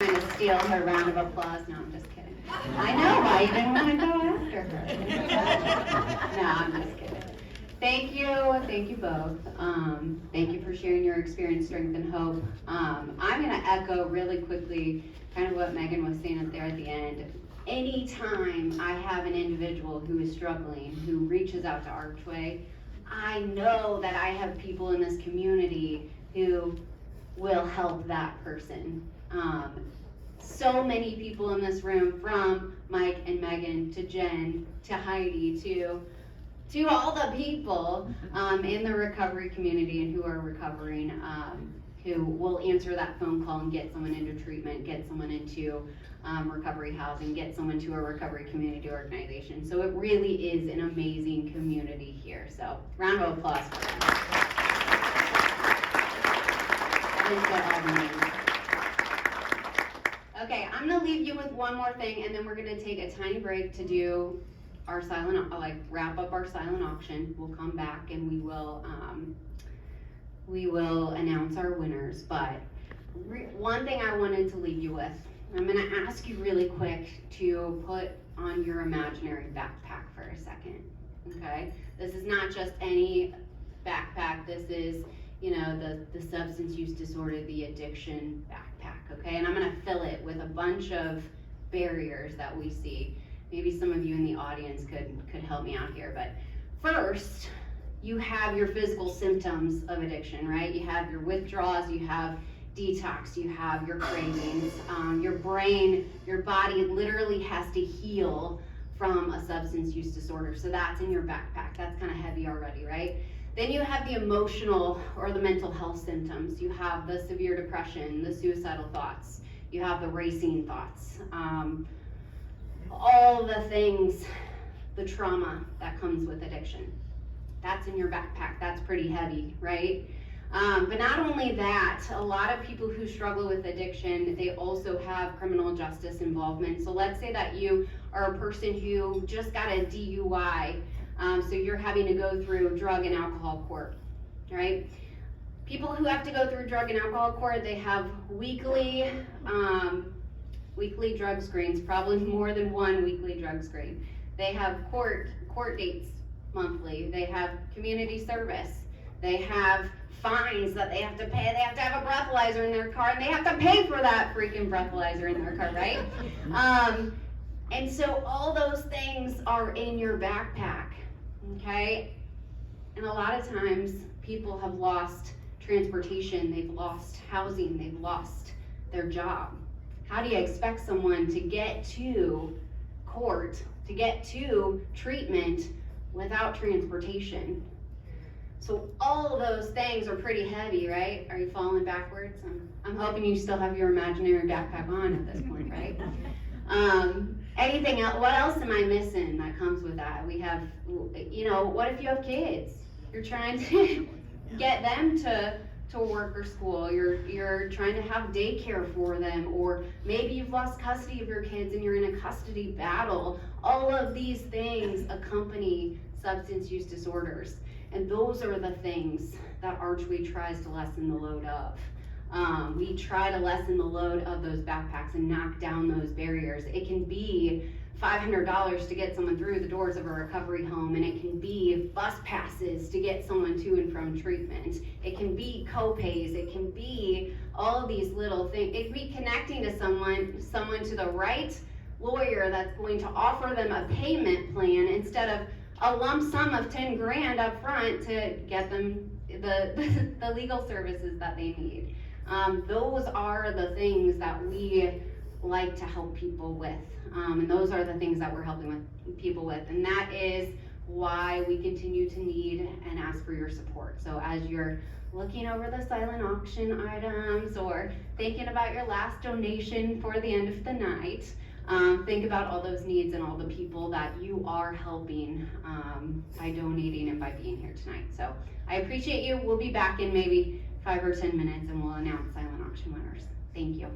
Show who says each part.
Speaker 1: Trying to steal her round of applause. No, I'm just kidding. I know why you didn't want to go after her. No, I'm just kidding. Thank you both. Thank you for sharing your experience, strength, and hope. I'm going to echo really quickly kind of what Megan was saying up there at the end. Anytime I have an individual who is struggling, who reaches out to ARCHway, I know that I have people in this community who will help that person. So many people in this room, from Mike and Megan to Jen to Heidi to all the people in the recovery community and who are recovering, who will answer that phone call and get someone into treatment, get someone into recovery housing, get someone to a recovery community organization. So it really is an amazing community here. So round of applause for them. Okay, I'm gonna leave you with one more thing, and then we're gonna take a tiny break to do our wrap up our silent auction. We'll come back and we will announce our winners. But one thing I wanted to leave you with, I'm gonna ask you really quick to put on your imaginary backpack for a second, okay? This is not just any backpack, this is, you know, the substance use disorder, the addiction backpack, okay? And I'm gonna fill it with a bunch of barriers that we see. Maybe some of you in the audience could help me out here, but first, you have your physical symptoms of addiction, right? You have your withdrawals, you have detox, you have your cravings, your brain, your body literally has to heal from a substance use disorder. So that's in your backpack. That's kind of heavy already, right? Then you have the emotional or the mental health symptoms. You have the severe depression, the suicidal thoughts. You have the racing thoughts. All the things, the trauma that comes with addiction. That's in your backpack. That's pretty heavy, right? But not only that, a lot of people who struggle with addiction, they also have criminal justice involvement. So let's say that you are a person who just got a DUI, so you're having to go through drug and alcohol court, right? People who have to go through drug and alcohol court, they have weekly drug screens, probably more than one weekly drug screen. They have court dates monthly. They have community service. They have fines that they have to pay. They have to have a breathalyzer in their car, and they have to pay for that freaking breathalyzer in their car, right? And so all those things are in your backpack, okay? And a lot of times people have lost transportation, they've lost housing, they've lost their job. How do you expect someone to get to court, to get to treatment without transportation? So all of those things are pretty heavy, right? Are you falling backwards? I'm hoping you still have your imaginary backpack on at this point, right? Anything else? What else am I missing that comes with that? We have, you know, what if you have kids? You're trying to get them to work or school. You're trying to have daycare for them, or maybe you've lost custody of your kids and you're in a custody battle. All of these things accompany substance use disorders. And those are the things that ARCHway tries to lessen the load of. We try to lessen the load of those backpacks and knock down those barriers. It can be $500 to get someone through the doors of a recovery home, and it can be bus passes to get someone to and from treatment. It can be co-pays, it can be all of these little things. It can be connecting to someone to the right lawyer that's going to offer them a payment plan instead of a lump sum of 10 grand up front to get them the legal services that they need. Those are the things that we like to help people with. And those are the things that we're helping with people with. And that is why we continue to need and ask for your support. So as you're looking over the silent auction items or thinking about your last donation for the end of the night, think about all those needs and all the people that you are helping by donating and by being here tonight. So I appreciate you. We'll be back in maybe 5 or 10 minutes and we'll announce silent auction winners. Thank you.